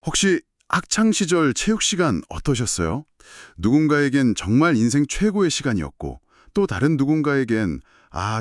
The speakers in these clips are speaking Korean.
혹시 학창 시절 체육 시간 어떠셨어요? 누군가에겐 정말 인생 최고의 시간이었고 또 다른 누군가에겐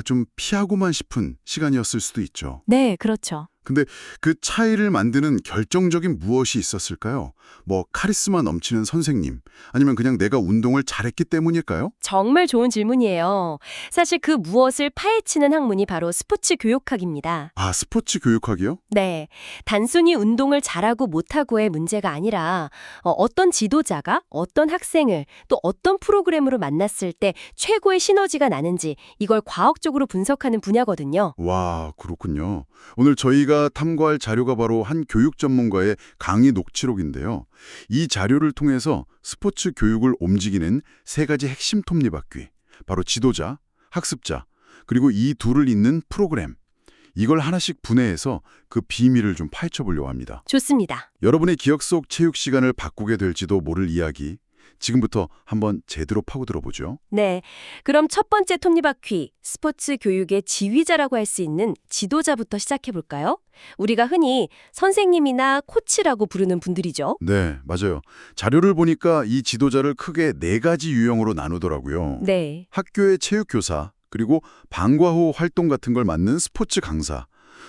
좀 피하고만 싶은 시간이었을 수도 있죠. 네, 그렇죠. 근데 그 차이를 만드는 결정적인 무엇이 있었을까요? 뭐 카리스마 넘치는 선생님, 아니면 그냥 내가 운동을 잘했기 때문일까요? 정말 좋은 질문이에요. 사실 그 무엇을 파헤치는 학문이 바로 스포츠 교육학입니다. 스포츠 교육학이요? 네, 단순히 운동을 잘하고 못하고의 문제가 아니라 어떤 지도자가 어떤 학생을 또 어떤 프로그램으로 만났을 때 최고의 시너지가 나는지 이걸 과학적으로 분석하는 분야거든요. 와, 그렇군요. 오늘 저희가 탐구할 자료가 바로 한 교육 전문가의 강의 녹취록인데요. 이 자료를 통해서 스포츠 교육을 움직이는 세 가지 핵심 톱니바퀴, 바로 지도자, 학습자, 그리고 이 둘을 잇는 프로그램, 이걸 하나씩 분해해서 그 비밀을 좀 파헤쳐 보려고 합니다. 좋습니다. 여러분의 기억 속 체육 시간을 바꾸게 될지도 모를 이야기, 지금부터 한번 제대로 파고들어보죠. 네, 그럼 첫 번째 톱니바퀴, 스포츠 교육의 지휘자라고 할 수 있는 지도자부터 시작해 볼까요? 우리가 흔히 선생님이나 코치라고 부르는 분들이죠. 네, 맞아요. 자료를 보니까 이 지도자를 크게 네 가지 유형으로 나누더라고요. 네. 학교의 체육교사, 그리고 방과 후 활동 같은 걸 맡는 스포츠 강사,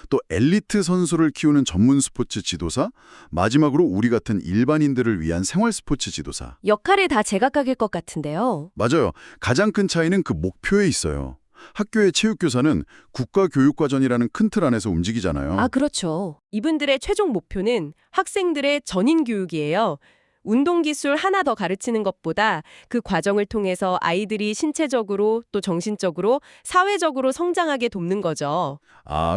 또 엘리트 선수를 키우는 전문 스포츠 지도사, 마지막으로 우리 같은 일반인들을 위한 생활 스포츠 지도사. 역할이 다 제각각일 것 같은데요. 맞아요. 가장 큰 차이는 그 목표에 있어요. 학교의 체육교사는 국가교육과정이라는 큰 틀 안에서 움직이잖아요. 그렇죠. 이분들의 최종 목표는 학생들의 전인 교육이에요. 운동기술 하나 더 가르치는 것보다 그 과정을 통해서 아이들이 신체적으로 또 정신적으로 사회적으로 성장하게 돕는 거죠.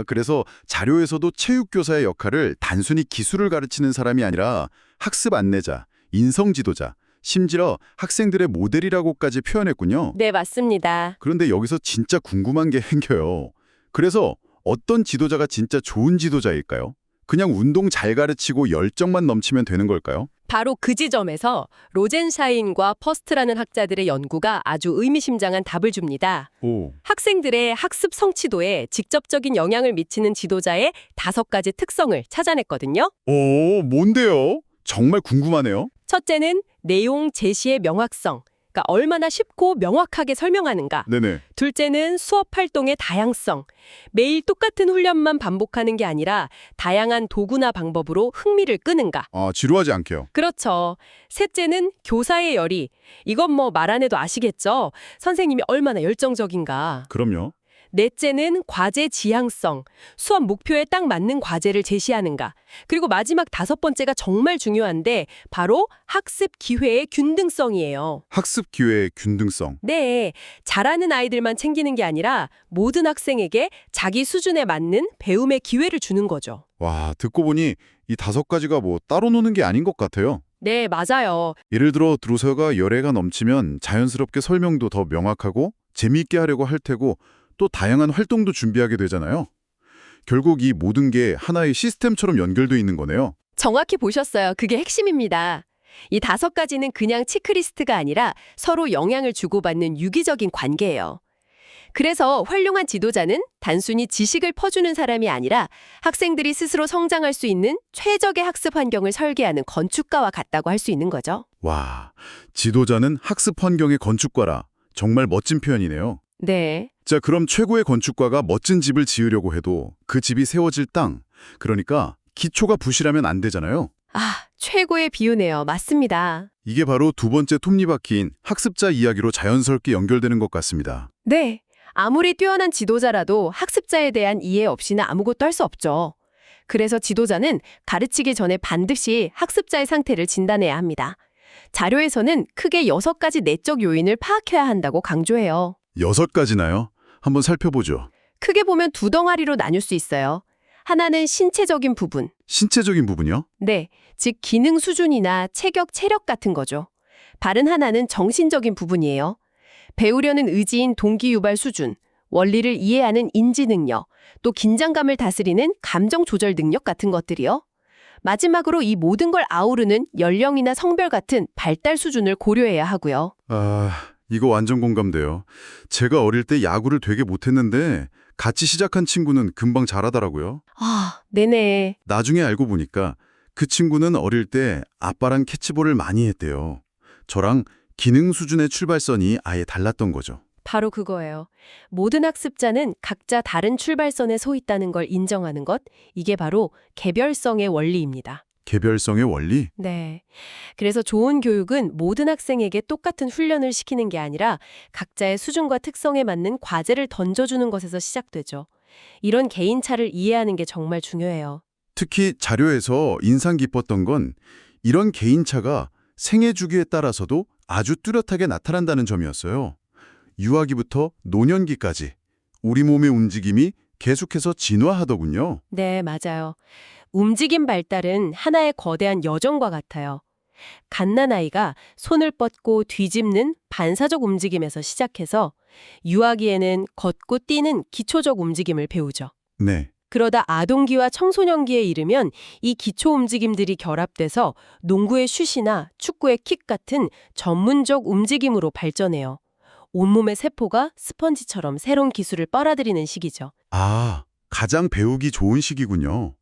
그래서 자료에서도 체육교사의 역할을 단순히 기술을 가르치는 사람이 아니라 학습 안내자, 인성 지도자, 심지어 학생들의 모델이라고까지 표현했군요. 네, 맞습니다. 그런데 여기서 진짜 궁금한 게 생겨요. 그래서 어떤 지도자가 진짜 좋은 지도자일까요? 그냥 운동 잘 가르치고 열정만 넘치면 되는 걸까요? 바로 그 지점에서 로젠샤인과 퍼스트라는 학자들의 연구가 아주 의미심장한 답을 줍니다. 학생들의 학습 성취도에 직접적인 영향을 미치는 지도자의 5가지 특성을 찾아냈거든요. 뭔데요? 정말 궁금하네요. 첫째는 내용 제시의 명확성, 그러니까 얼마나 쉽고 명확하게 설명하는가. 네네. 둘째는 수업 활동의 다양성, 매일 똑같은 훈련만 반복하는 게 아니라 다양한 도구나 방법으로 흥미를 끄는가. 지루하지 않게요. 그렇죠. 셋째는 교사의 열의. 이건 뭐 말 안 해도 아시겠죠? 선생님이 얼마나 열정적인가. 그럼요. 넷째는 과제 지향성. 수업 목표에 딱 맞는 과제를 제시하는가. 그리고 마지막 5번째가 정말 중요한데 바로 학습 기회의 균등성이에요. 학습 기회의 균등성. 네, 잘하는 아이들만 챙기는 게 아니라 모든 학생에게 자기 수준에 맞는 배움의 기회를 주는 거죠. 와, 듣고 보니 이 5가지가 뭐 따로 노는 게 아닌 것 같아요. 네, 맞아요. 예를 들어 드로서가 열애가 넘치면 자연스럽게 설명도 더 명확하고 재미있게 하려고 할 테고 또 다양한 활동도 준비하게 되잖아요. 결국 이 모든 게 하나의 시스템처럼 연결돼 있는 거네요. 정확히 보셨어요. 그게 핵심입니다. 이 5가지는 그냥 체크리스트가 아니라 서로 영향을 주고받는 유기적인 관계예요. 그래서 훌륭한 지도자는 단순히 지식을 퍼주는 사람이 아니라 학생들이 스스로 성장할 수 있는 최적의 학습 환경을 설계하는 건축가와 같다고 할 수 있는 거죠. 와, 지도자는 학습 환경의 건축가라. 정말 멋진 표현이네요. 네. 자, 그럼 최고의 건축가가 멋진 집을 지으려고 해도 그 집이 세워질 땅, 그러니까 기초가 부실하면 안 되잖아요. 최고의 비유네요. 맞습니다. 이게 바로 두 번째 톱니바퀴인 학습자 이야기로 자연스럽게 연결되는 것 같습니다. 네. 아무리 뛰어난 지도자라도 학습자에 대한 이해 없이는 아무것도 할 수 없죠. 그래서 지도자는 가르치기 전에 반드시 학습자의 상태를 진단해야 합니다. 자료에서는 크게 6가지 내적 요인을 파악해야 한다고 강조해요. 6가지나요? 한번 살펴보죠. 크게 보면 2덩어리로 나눌 수 있어요. 하나는 신체적인 부분. 신체적인 부분이요? 네, 즉 기능 수준이나 체격, 체력 같은 거죠. 다른 하나는 정신적인 부분이에요. 배우려는 의지인 동기 유발 수준, 원리를 이해하는 인지 능력, 또 긴장감을 다스리는 감정 조절 능력 같은 것들이요. 마지막으로 이 모든 걸 아우르는 연령이나 성별 같은 발달 수준을 고려해야 하고요. 이거 완전 공감돼요. 제가 어릴 때 야구를 되게 못했는데 같이 시작한 친구는 금방 잘하더라고요. 네네. 나중에 알고 보니까 그 친구는 어릴 때 아빠랑 캐치볼을 많이 했대요. 저랑 기능 수준의 출발선이 아예 달랐던 거죠. 바로 그거예요. 모든 학습자는 각자 다른 출발선에 서 있다는 걸 인정하는 것, 이게 바로 개별성의 원리입니다. 개별성의 원리? 네. 그래서 좋은 교육은 모든 학생에게 똑같은 훈련을 시키는 게 아니라 각자의 수준과 특성에 맞는 과제를 던져주는 것에서 시작되죠. 이런 개인차를 이해하는 게 정말 중요해요. 특히 자료에서 인상 깊었던 건 이런 개인차가 생애 주기에 따라서도 아주 뚜렷하게 나타난다는 점이었어요. 유아기부터 노년기까지 우리 몸의 움직임이 계속해서 진화하더군요. 네, 맞아요. 움직임 발달은 하나의 거대한 여정과 같아요. 갓난아이가 손을 뻗고 뒤집는 반사적 움직임에서 시작해서 유아기에는 걷고 뛰는 기초적 움직임을 배우죠. 네. 그러다 아동기와 청소년기에 이르면 이 기초 움직임들이 결합돼서 농구의 슛이나 축구의 킥 같은 전문적 움직임으로 발전해요. 온몸의 세포가 스펀지처럼 새로운 기술을 빨아들이는 시기죠. 아, 가장 배우기 좋은 시기군요.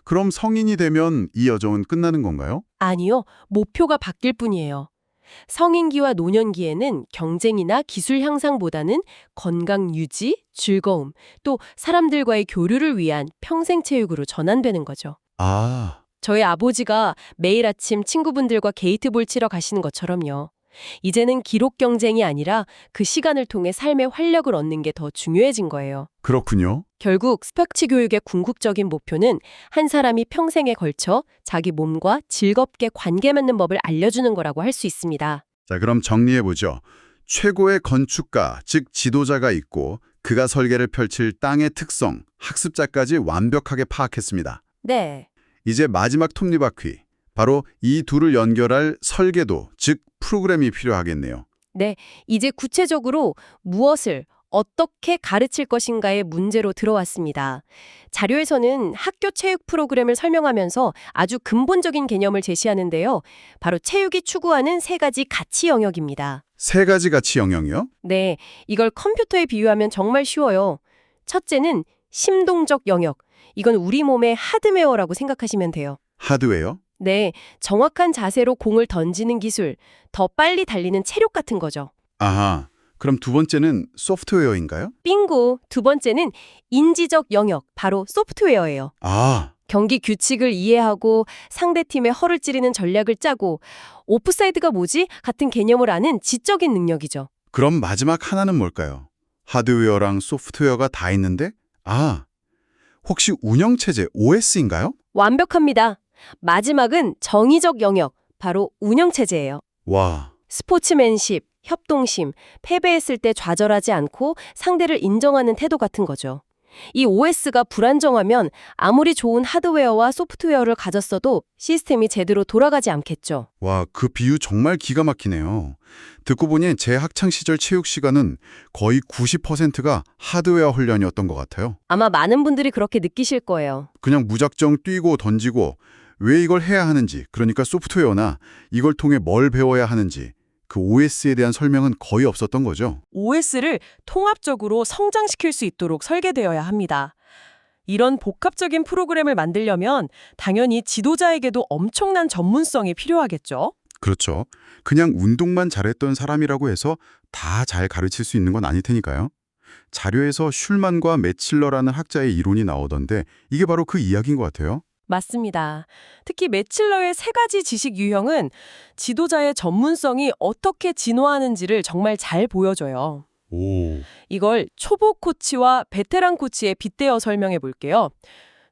그럼 성인이 되면 이 여정은 끝나는 건가요? 아니요, 목표가 바뀔 뿐이에요. 성인기와 노년기에는 경쟁이나 기술 향상보다는 건강 유지, 즐거움, 또 사람들과의 교류를 위한 평생 체육으로 전환되는 거죠. 아, 저희 아버지가 매일 아침 친구분들과 게이트볼 치러 가시는 것처럼요. 이제는 기록 경쟁이 아니라 그 시간을 통해 삶의 활력을 얻는 게 더 중요해진 거예요. 그렇군요. 결국 스포츠 교육의 궁극적인 목표는 한 사람이 평생에 걸쳐 자기 몸과 즐겁게 관계 맺는 법을 알려주는 거라고 할 수 있습니다. 자, 그럼 정리해보죠. 최고의 건축가, 즉 지도자가 있고 그가 설계를 펼칠 땅의 특성, 학습자까지 완벽하게 파악했습니다. 네. 이제 마지막 톱니바퀴, 바로 이 둘을 연결할 설계도, 즉 프로그램이 필요하겠네요. 네. 이제 구체적으로 무엇을 어떻게 가르칠 것인가의 문제로 들어왔습니다. 자료에서는 학교 체육 프로그램을 설명하면서 아주 근본적인 개념을 제시하는데요. 바로 체육이 추구하는 세 가지 가치 영역입니다. 세 가지 가치 영역이요? 네, 이걸 컴퓨터에 비유하면 정말 쉬워요. 첫째는 심동적 영역. 이건 우리 몸의 하드웨어라고 생각하시면 돼요. 하드웨어? 네, 정확한 자세로 공을 던지는 기술, 더 빨리 달리는 체력 같은 거죠. 아하, 그럼 두 번째는 소프트웨어인가요? 빙고, 두 번째는 인지적 영역, 바로 소프트웨어예요. 아, 경기 규칙을 이해하고 상대팀의 허를 찌르는 전략을 짜고 오프사이드가 뭐지? 같은 개념을 아는 지적인 능력이죠. 그럼 마지막 하나는 뭘까요? 하드웨어랑 소프트웨어가 다 있는데? 아, 혹시 운영체제 OS인가요? 완벽합니다. 마지막은 정의적 영역, 바로 운영체제예요. 와, 스포츠맨십, 협동심, 패배했을 때 좌절하지 않고 상대를 인정하는 태도 같은 거죠. 이 OS가 불안정하면 아무리 좋은 하드웨어와 소프트웨어를 가졌어도 시스템이 제대로 돌아가지 않겠죠. 와, 그 비유 정말 기가 막히네요. 듣고 보니 제 학창시절 체육 시간은 거의 90%가 하드웨어 훈련이었던 것 같아요. 아마 많은 분들이 그렇게 느끼실 거예요. 그냥 무작정 뛰고 던지고 왜 이걸 해야 하는지, 그러니까 소프트웨어나 이걸 통해 뭘 배워야 하는지 그 OS에 대한 설명은 거의 없었던 거죠. OS를 통합적으로 성장시킬 수 있도록 설계되어야 합니다. 이런 복합적인 프로그램을 만들려면 당연히 지도자에게도 엄청난 전문성이 필요하겠죠. 그렇죠. 그냥 운동만 잘했던 사람이라고 해서 다 잘 가르칠 수 있는 건 아닐 테니까요. 자료에서 슐만과 매칠러라는 학자의 이론이 나오던데 이게 바로 그 이야기인 것 같아요. 맞습니다. 특히 매칠러의 세 가지 지식 유형은 지도자의 전문성이 어떻게 진화하는지를 정말 잘 보여줘요. 오, 이걸 초보 코치와 베테랑 코치에 빗대어 설명해 볼게요.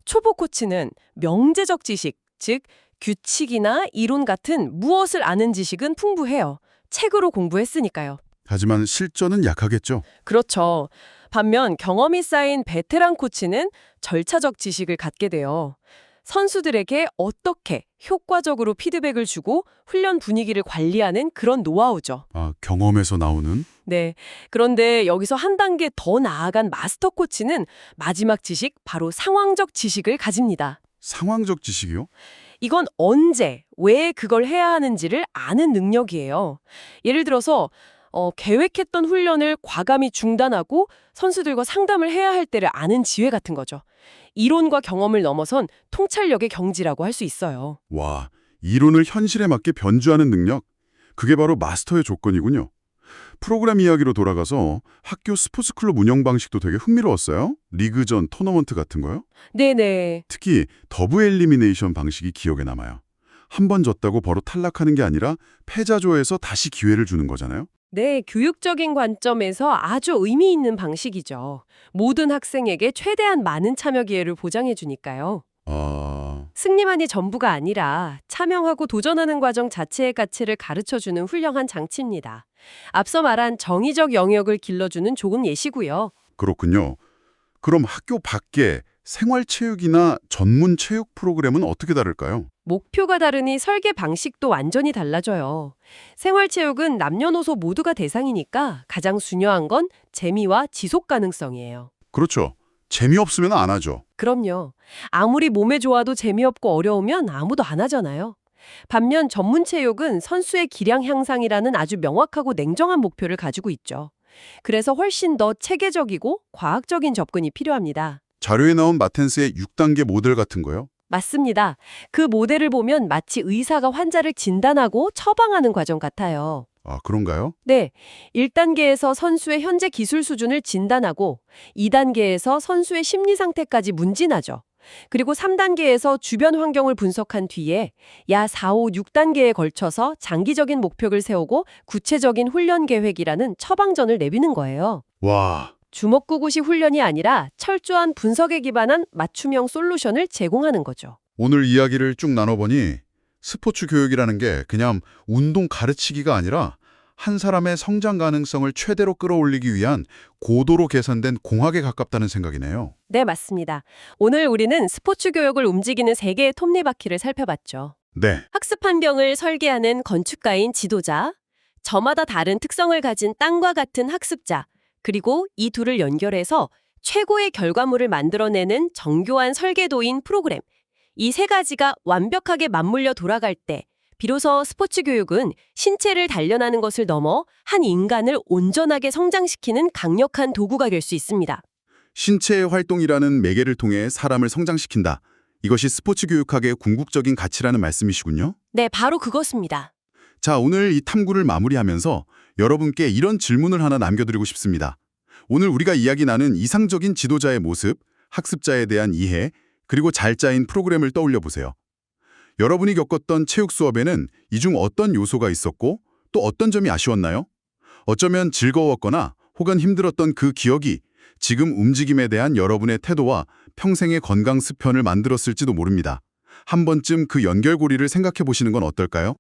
초보 코치는 명제적 지식, 즉 규칙이나 이론 같은 무엇을 아는 지식은 풍부해요. 책으로 공부했으니까요. 하지만 실전은 약하겠죠. 그렇죠. 반면 경험이 쌓인 베테랑 코치는 절차적 지식을 갖게 돼요. 선수들에게 어떻게 효과적으로 피드백을 주고 훈련 분위기를 관리하는 그런 노하우죠. 아, 경험에서 나오는? 네. 그런데 여기서 한 단계 더 나아간 마스터 코치는 마지막 지식, 바로 상황적 지식을 가집니다. 상황적 지식이요? 이건 언제, 왜 그걸 해야 하는지를 아는 능력이에요. 예를 들어서 계획했던 훈련을 과감히 중단하고 선수들과 상담을 해야 할 때를 아는 지혜 같은 거죠. 이론과 경험을 넘어선 통찰력의 경지라고 할 수 있어요. 와, 이론을 현실에 맞게 변주하는 능력. 그게 바로 마스터의 조건이군요. 프로그램 이야기로 돌아가서 학교 스포츠 클럽 운영 방식도 되게 흥미로웠어요. 리그전, 토너먼트 같은 거요? 네네. 특히 더블 엘리미네이션 방식이 기억에 남아요. 한 번 졌다고 바로 탈락하는 게 아니라 패자조에서 다시 기회를 주는 거잖아요. 네, 교육적인 관점에서 아주 의미 있는 방식이죠. 모든 학생에게 최대한 많은 참여 기회를 보장해 주니까요. 승리만이 전부가 아니라 참여하고 도전하는 과정 자체의 가치를 가르쳐주는 훌륭한 장치입니다. 앞서 말한 정의적 영역을 길러주는 좋은 예시고요. 그렇군요. 그럼 학교 밖에 생활체육이나 전문 체육 프로그램은 어떻게 다를까요? 목표가 다르니 설계 방식도 완전히 달라져요. 생활체육은 남녀노소 모두가 대상이니까 가장 중요한 건 재미와 지속 가능성이에요. 그렇죠. 재미없으면 안 하죠. 그럼요. 아무리 몸에 좋아도 재미없고 어려우면 아무도 안 하잖아요. 반면 전문 체육은 선수의 기량 향상이라는 아주 명확하고 냉정한 목표를 가지고 있죠. 그래서 훨씬 더 체계적이고 과학적인 접근이 필요합니다. 자료에 나온 마텐스의 6단계 모델 같은 거요? 맞습니다. 그 모델을 보면 마치 의사가 환자를 진단하고 처방하는 과정 같아요. 아, 그런가요? 네, 1단계에서 선수의 현재 기술 수준을 진단하고 2단계에서 선수의 심리 상태까지 문진하죠. 그리고 3단계에서 주변 환경을 분석한 뒤에 야 4, 5, 6단계에 걸쳐서 장기적인 목표를 세우고 구체적인 훈련 계획이라는 처방전을 내비는 거예요. 와, 주먹구구식 훈련이 아니라 철저한 분석에 기반한 맞춤형 솔루션을 제공하는 거죠. 오늘 이야기를 쭉 나눠보니 스포츠 교육이라는 게 그냥 운동 가르치기가 아니라 한 사람의 성장 가능성을 최대로 끌어올리기 위한 고도로 계산된 공학에 가깝다는 생각이네요. 네, 맞습니다. 오늘 우리는 스포츠 교육을 움직이는 세 개의 톱니바퀴를 살펴봤죠. 네, 학습 환경을 설계하는 건축가인 지도자, 저마다 다른 특성을 가진 땅과 같은 학습자, 그리고 이 둘을 연결해서 최고의 결과물을 만들어내는 정교한 설계도인 프로그램. 이 세 가지가 완벽하게 맞물려 돌아갈 때 비로소 스포츠 교육은 신체를 단련하는 것을 넘어 한 인간을 온전하게 성장시키는 강력한 도구가 될 수 있습니다. 신체의 활동이라는 매개를 통해 사람을 성장시킨다. 이것이 스포츠 교육학의 궁극적인 가치라는 말씀이시군요. 네, 바로 그것입니다. 자, 오늘 이 탐구를 마무리하면서 여러분께 이런 질문을 하나 남겨드리고 싶습니다. 오늘 우리가 이야기 나눈 이상적인 지도자의 모습, 학습자에 대한 이해, 그리고 잘 짜인 프로그램을 떠올려 보세요. 여러분이 겪었던 체육 수업에는 이 중 어떤 요소가 있었고 또 어떤 점이 아쉬웠나요? 어쩌면 즐거웠거나 혹은 힘들었던 그 기억이 지금 움직임에 대한 여러분의 태도와 평생의 건강 습관을 만들었을지도 모릅니다. 한 번쯤 그 연결고리를 생각해 보시는 건 어떨까요?